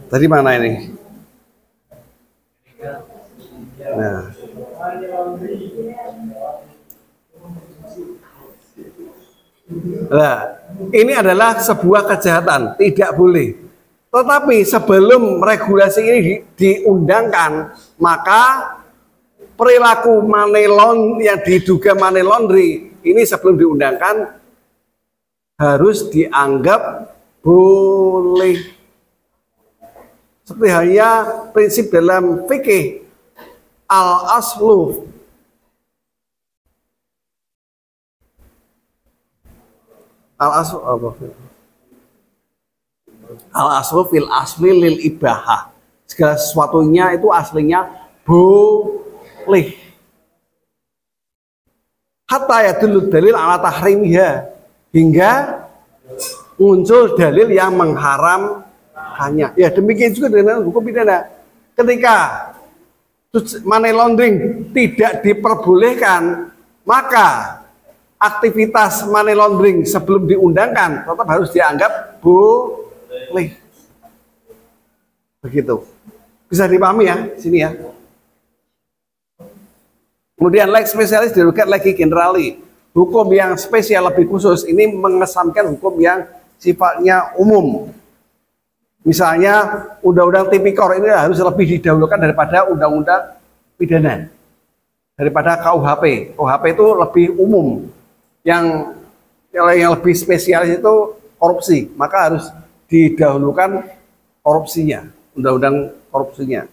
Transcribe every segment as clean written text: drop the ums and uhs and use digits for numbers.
Tadi mana ini? Nah. Nah, ini adalah sebuah kejahatan, tidak boleh. Tetapi sebelum regulasi ini diundangkan, maka perilaku money laundry yang diduga money laundry ini sebelum diundangkan harus dianggap boleh. Seperti halnya prinsip dalam fikih al-aslu al-aslu fil asli lil ibahah. Segala sesuatunya itu aslinya boleh. Hatta yadullu dalil ala tahrimiha, hingga muncul dalil yang mengharamkannya. Ya demikian juga dengan hukum pidana. Ketika money laundering tidak diperbolehkan, maka aktivitas money laundering sebelum diundangkan tetap harus dianggap boleh. Begitu. Bisa dipahami ya, sini ya. Kemudian leg spesialis dirugikan lagi generali. Hukum yang spesial lebih khusus ini mengesankan hukum yang sifatnya umum. Misalnya undang-undang tipikor ini harus lebih didahulukan daripada undang-undang pidana, daripada KUHP. KUHP itu lebih umum. Yang lebih spesialis itu korupsi, maka harus didahulukan korupsinya, undang-undang korupsinya.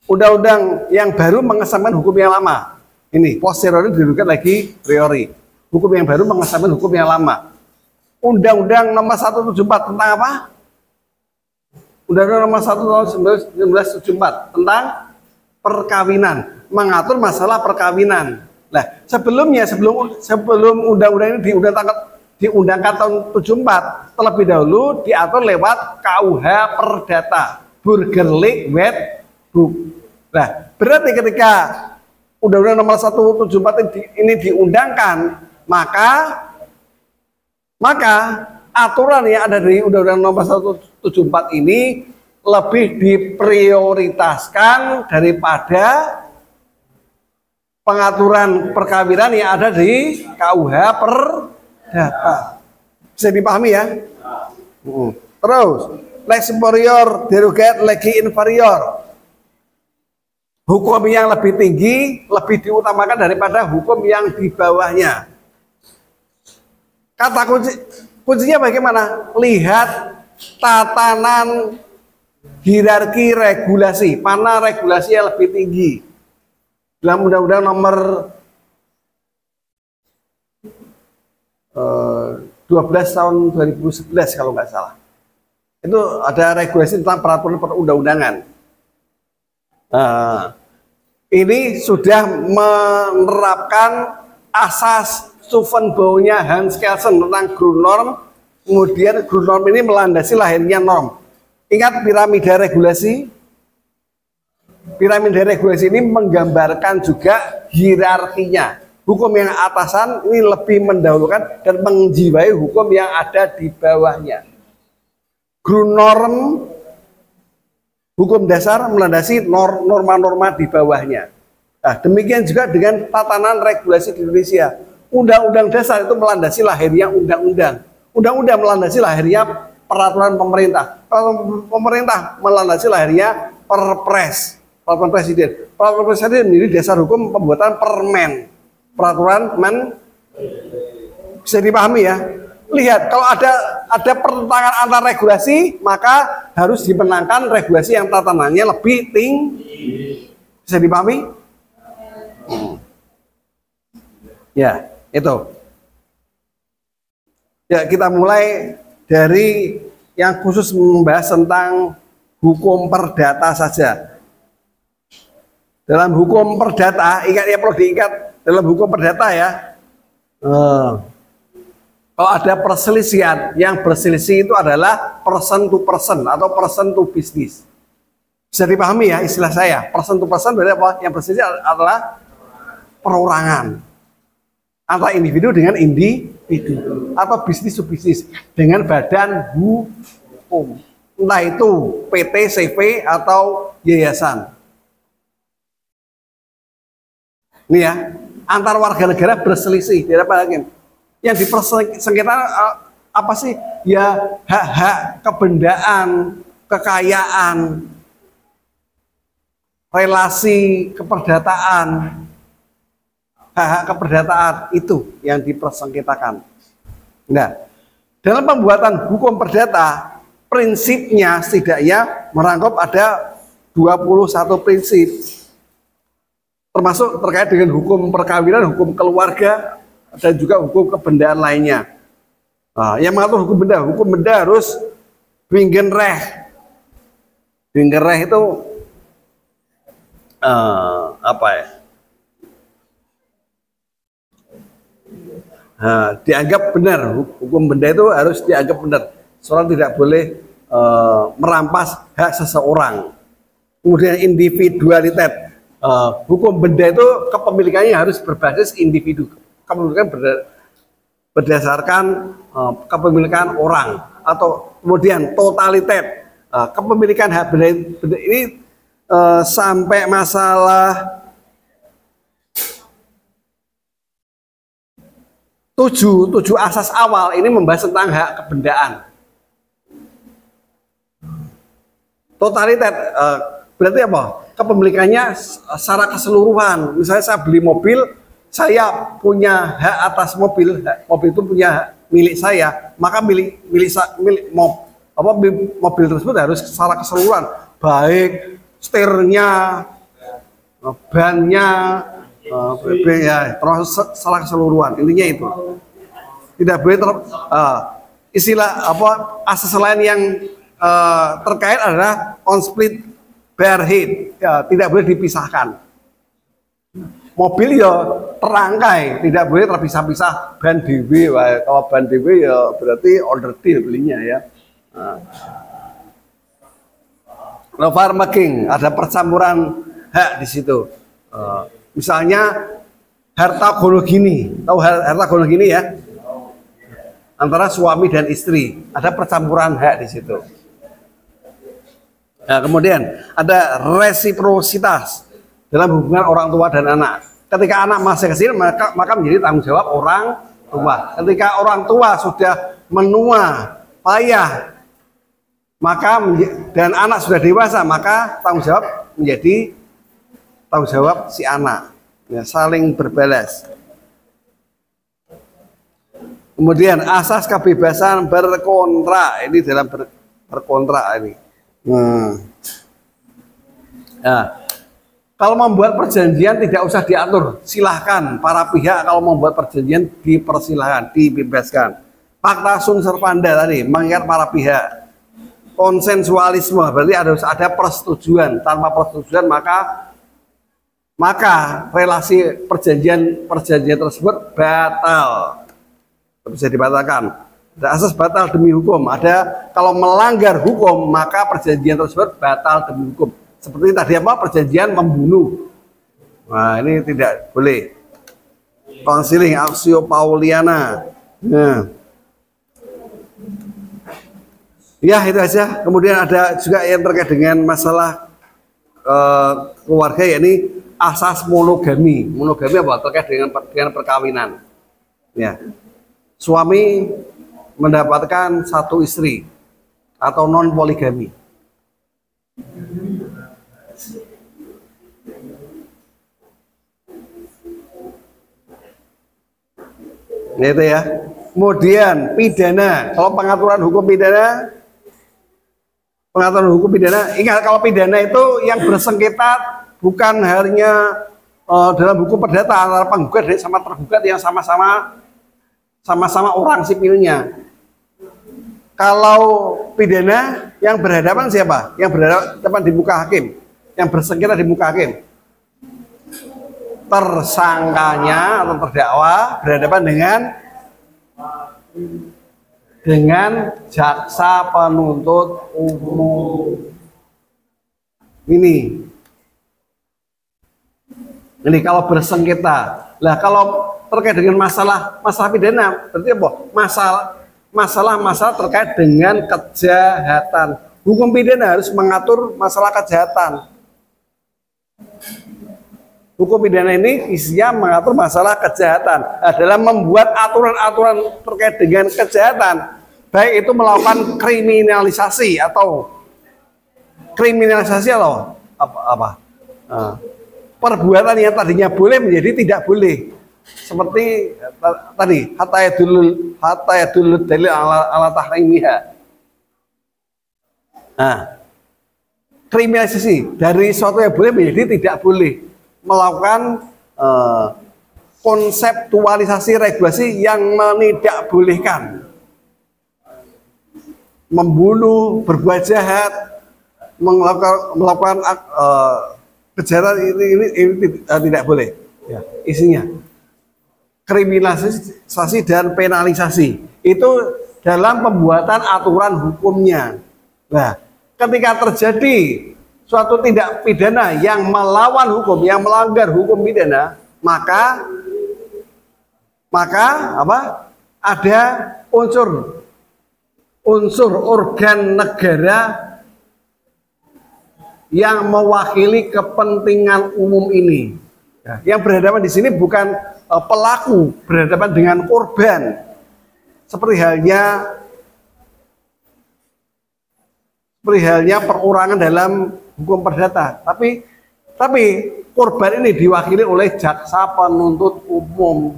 Undang-undang yang baru mengesampingkan hukum yang lama. Ini posteriori dirugikan lagi priori. Hukum yang baru mengesampingkan hukum yang lama. Undang-Undang nomor 174 tentang apa? Undang-Undang nomor 1 tahun 1974 tentang perkawinan, mengatur masalah perkawinan. Nah, sebelum undang-undang ini diundangkan tahun 74, terlebih dahulu diatur lewat KUH Perdata, Burgerlijk Wetboek. Nah, berarti ketika undang-undang nomor 174 ini diundangkan, maka aturan yang ada di Undang-Undang Nomor 174 ini lebih diprioritaskan daripada pengaturan perkawinan yang ada di KUH Perdata. Bisa dipahami ya? Terus, leg superior derogat legi inferior. Hukum yang lebih tinggi lebih diutamakan daripada hukum yang di bawahnya. Kata kuncinya bagaimana? Lihat tatanan hierarki regulasi. Mana regulasi yang lebih tinggi? Dalam Undang-Undang nomor 12 tahun 2011 kalau nggak salah. Itu ada regulasi tentang peraturan perundang-undangan. Ini sudah menerapkan asas Schuffen-Baunya Hans Kelsen tentang Grundnorm. Kemudian Grundnorm ini melandasi lahirnya norm. Ingat piramida regulasi? Piramida regulasi ini menggambarkan juga hierarkinya. Hukum yang atasan ini lebih mendahulukan dan menjiwai hukum yang ada di bawahnya. Grundnorm, hukum dasar melandasi norma-norma di bawahnya. Nah, demikian juga dengan tatanan regulasi di Indonesia. Undang-undang dasar itu melandasi lahirnya undang-undang. Undang-undang melandasi lahirnya peraturan pemerintah. Peraturan pemerintah melandasi lahirnya perpres, peraturan presiden. Peraturan presiden menjadi dasar hukum pembuatan permen. Peraturan bisa dipahami ya. Lihat, kalau ada pertentangan antar regulasi, maka harus dimenangkan regulasi yang tatanannya lebih tinggi. Bisa dipahami? Ya, itu. Ya, kita mulai dari yang khusus membahas tentang hukum perdata saja. Dalam hukum perdata, ingat ya, perlu diingat dalam hukum perdata ya. Kalau ada perselisihan, yang berselisih itu adalah person to person atau person to business. Bisa dipahami ya istilah saya. Person to person berarti apa? Yang berselisih adalah perorangan antara individu dengan individu. individu atau bisnis to bisnis dengan badan hukum, entah itu PT, CV atau yayasan. Ini ya, antar warga negara berselisih di hadapan hakim. Yang dipersengketakan apa sih? Ya hak-hak kebendaan, kekayaan, relasi keperdataan, hak-hak keperdataan itu yang dipersengketakan. Nah, dalam pembuatan hukum perdata, prinsipnya setidaknya merangkup ada 21 prinsip, termasuk terkait dengan hukum perkawinan, hukum keluarga, dan juga hukum kebendaan lainnya. Nah, yang mengatur hukum benda harus Bingenrecht. Bingenrecht itu apa ya? Nah, dianggap benar, hukum benda itu harus dianggap benar. Seorang tidak boleh merampas hak seseorang. Kemudian individualitas, hukum benda itu kepemilikannya harus berbasis individu. Kepemilikan berdasarkan kepemilikan orang. Atau kemudian totalitas, kepemilikan hak benda ini sampai masalah 7 asas awal ini membahas tentang hak kebendaan. Totalitas berarti apa? Kepemilikannya secara keseluruhan. Misalnya saya beli mobil, saya punya hak atas mobil, mobil itu punya hak milik saya, maka mobil tersebut harus secara keseluruhan, baik setirnya, bannya, ya, terus secara keseluruhan. Intinya itu tidak boleh istilah apa asas lain yang terkait adalah on split bare head, ya, tidak boleh dipisahkan. Mobil ya terangkai, tidak boleh terpisah-pisah. Ban DW, kalau ban DW ya berarti order deal belinya ya. Farmaking, ada percampuran hak di situ. Misalnya harta gono gini, tahu harta gono gini ya? Antara suami dan istri, ada percampuran hak di situ. Nah, kemudian ada resiprositas dalam hubungan orang tua dan anak. Ketika anak masih kecil, maka menjadi tanggung jawab orang tua. Ketika orang tua sudah menua, payah, dan anak sudah dewasa, maka tanggung jawab menjadi tanggung jawab si anak. Ya, saling berbalas. Kemudian asas kebebasan berkontrak, ini dalam berkontrak ini. Nah, kalau membuat perjanjian tidak usah diatur, silahkan para pihak kalau membuat perjanjian dipersilahkan, dibebaskan. Fakta sunt servanda tadi mengingat para pihak. Konsensualisme berarti harus ada persetujuan. Tanpa persetujuan maka relasi perjanjian tersebut batal, bisa dibatalkan. Ada asas batal demi hukum. Ada kalau melanggar hukum maka perjanjian tersebut batal demi hukum. Seperti tadi apa? Perjanjian membunuh. Nah, ini tidak boleh. Konsiling Axio Pauliana. Nah. Ya, itu aja. Kemudian ada juga yang terkait dengan masalah keluarga, yakni asas monogami. Monogami apa? Terkait dengan perkawinan. Ya. Suami mendapatkan 1 istri atau non poligami. Itu ya. Kemudian pidana. Kalau pengaturan hukum pidana, ingat kalau pidana itu yang bersengketa bukan hanya dalam hukum perdata antara penggugat sama tergugat yang sama-sama orang sipilnya. Kalau pidana yang berhadapan siapa? Yang berhadapan di muka hakim, yang bersengketa di muka hakim. Tersangkanya atau terdakwa berhadapan dengan jaksa penuntut umum. Ini Ini kalau bersengketa. Lah kalau terkait dengan masalah pidana, berarti apa? Masalah terkait dengan kejahatan. Hukum pidana harus mengatur masalah kejahatan. Hukum pidana ini isinya mengatur masalah kejahatan. Nah, dalam membuat aturan-aturan terkait dengan kejahatan, baik itu melakukan kriminalisasi atau apa? Perbuatan yang tadinya boleh menjadi tidak boleh. Seperti tadi hatta yadul dalil ala tahrimiha. Nah, kriminalisasi dari sesuatu yang boleh menjadi tidak boleh, melakukan konseptualisasi regulasi yang menidakbolehkan, membunuh, berbuat jahat, melakukan kejahatan ini tidak boleh. Ya, isinya kriminalisasi dan penalisasi itu dalam pembuatan aturan hukumnya. Nah, ketika terjadi suatu tindak pidana yang melawan hukum, yang melanggar hukum pidana, maka apa? Ada unsur organ negara yang mewakili kepentingan umum ini. Nah, yang berhadapan di sini bukan pelaku, berhadapan dengan korban. Seperti halnya perorangan dalam hukum perdata. Tapi korban ini diwakili oleh jaksa penuntut umum.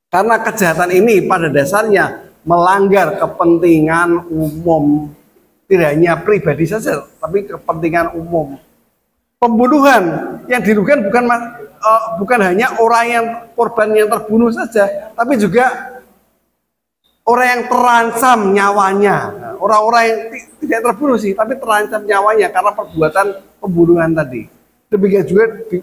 Karena kejahatan ini pada dasarnya melanggar kepentingan umum. Tidak hanya pribadi saja, tapi kepentingan umum. Pembunuhan yang dirugikan bukan hanya korban yang terbunuh saja, tapi juga orang yang terancam nyawanya. Orang-orang yang tidak terbunuh sih, tapi terancam nyawanya karena perbuatan pembunuhan tadi. Demikian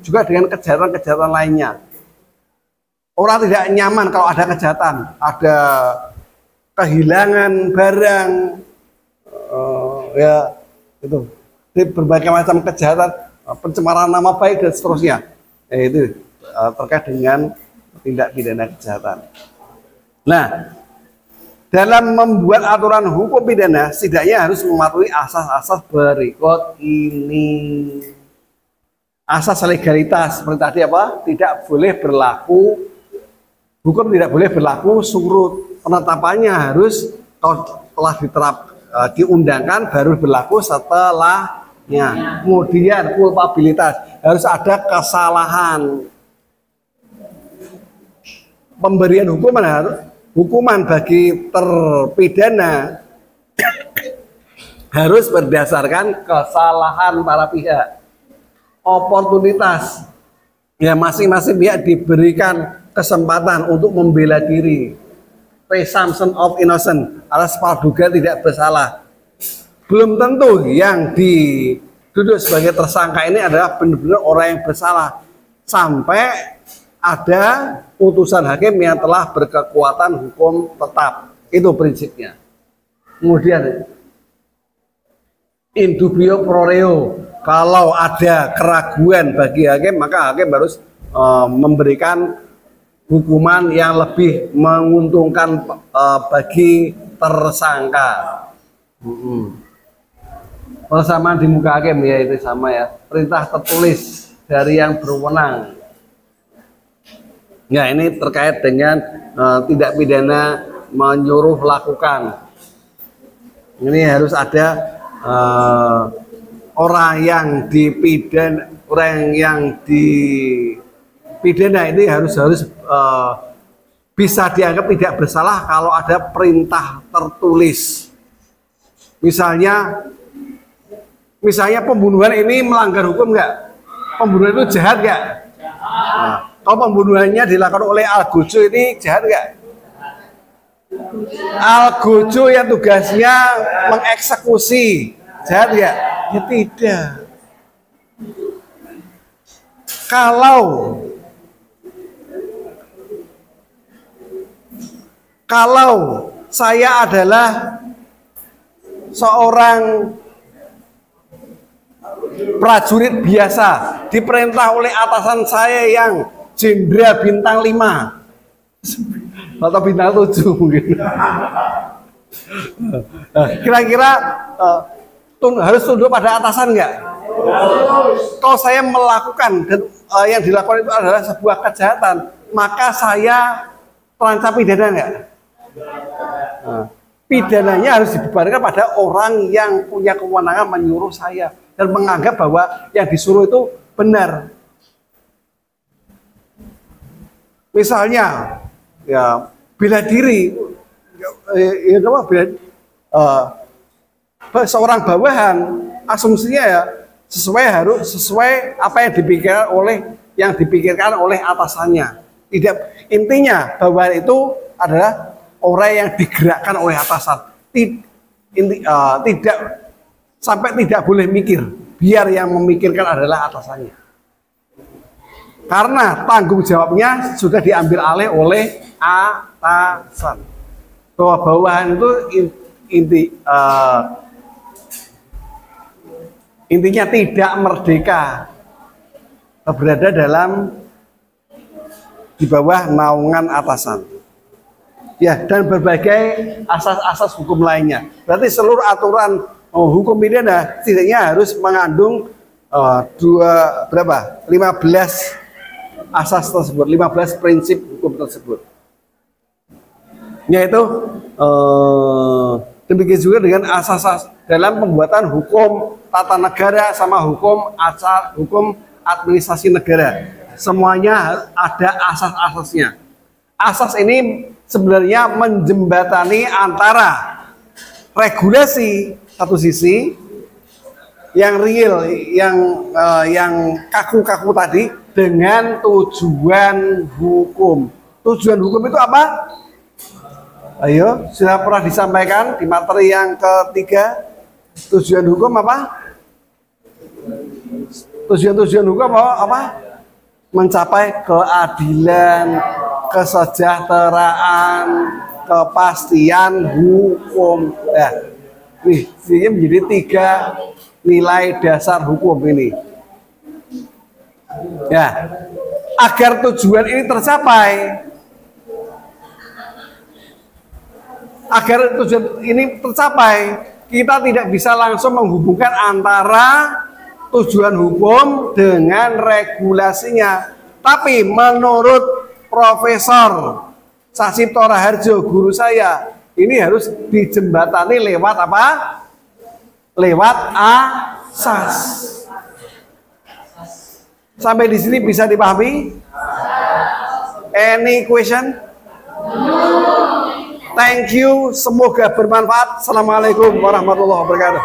juga dengan kejahatan-kejahatan lainnya. Orang tidak nyaman kalau ada kejahatan, ada kehilangan barang, ya itu berbagai macam kejahatan, pencemaran nama baik dan seterusnya. Itu terkait dengan tindak pidana kejahatan. Nah, dalam membuat aturan hukum pidana setidaknya harus mematuhi asas-asas berikut ini. Asas legalitas seperti tadi apa? Hukum tidak boleh berlaku surut. Penetapannya harus kalau telah diundangkan baru berlaku setelahnya. Kemudian kulpabilitas, harus ada kesalahan. Pemberian hukuman bagi terpidana harus berdasarkan kesalahan para pihak. Oportunitas, ya masing-masing pihak diberikan kesempatan untuk membela diri. Presumption of innocence, alias praduga tidak bersalah. Belum tentu yang dituduh sebagai tersangka ini adalah benar-benar orang yang bersalah sampai ada putusan hakim yang telah berkekuatan hukum tetap. Itu prinsipnya. Kemudian in dubio pro reo, kalau ada keraguan bagi hakim, maka hakim harus memberikan hukuman yang lebih menguntungkan bagi tersangka. Persamaan di muka hakim ya itu sama ya. Perintah tertulis dari yang berwenang. Ya, ini terkait dengan tindak pidana menyuruh lakukan. Ini harus ada orang yang dipidana ini harus bisa dianggap tidak bersalah kalau ada perintah tertulis. Misalnya pembunuhan ini melanggar hukum nggak? Pembunuhan itu jahat nggak? Nah, kalau pembunuhannya dilakukan oleh Algojo ini jahat nggak? Algojo yang tugasnya mengeksekusi, jahat nggak? Ya tidak. Kalau saya adalah seorang prajurit biasa diperintah oleh atasan saya yang jenderal bintang 5 atau bintang 7 mungkin. Kira-kira harus tunduk pada atasan nggak? Kalau saya melakukan dan yang dilakukan itu adalah sebuah kejahatan, maka saya terancam pidana nggak? Pidananya harus dibebankan pada orang yang punya kewenangan menyuruh saya dan menganggap bahwa yang disuruh itu benar. Misalnya, ya bela diri, seorang bawahan, asumsinya ya sesuai apa yang dipikirkan oleh atasannya. Tidak, intinya bawahan itu adalah orang yang digerakkan oleh atasan. Tidak sampai tidak boleh mikir, biar yang memikirkan adalah atasannya. Karena tanggung jawabnya sudah diambil alih oleh atasan. Bahwa bawahan itu intinya tidak merdeka, berada di bawah naungan atasan. Ya, dan berbagai asas-asas hukum lainnya. Berarti seluruh aturan hukum pidana setidaknya harus mengandung 15 asas tersebut, 15 prinsip hukum tersebut. Yaitu demikian juga dengan asas dalam pembuatan hukum tata negara sama hukum administrasi negara. Semuanya ada asas-asasnya. Asas ini sebenarnya menjembatani antara regulasi satu sisi yang real, yang kaku-kaku tadi, dengan tujuan hukum. Tujuan hukum itu apa? Ayo, sudah pernah disampaikan di materi yang ketiga. Tujuan hukum apa? Tujuan hukum apa? Mencapai keadilan, kesejahteraan, kepastian hukum. Ini menjadi 3 nilai dasar hukum ini. Ya, agar tujuan ini tercapai, kita tidak bisa langsung menghubungkan antara tujuan hukum dengan regulasinya. Tapi menurut Profesor Sasipto Raharjo, guru saya, ini harus dijembatani lewat apa? Lewat asas. Sampai di sini bisa dipahami? Any question? Thank you, semoga bermanfaat. Assalamualaikum warahmatullahi wabarakatuh.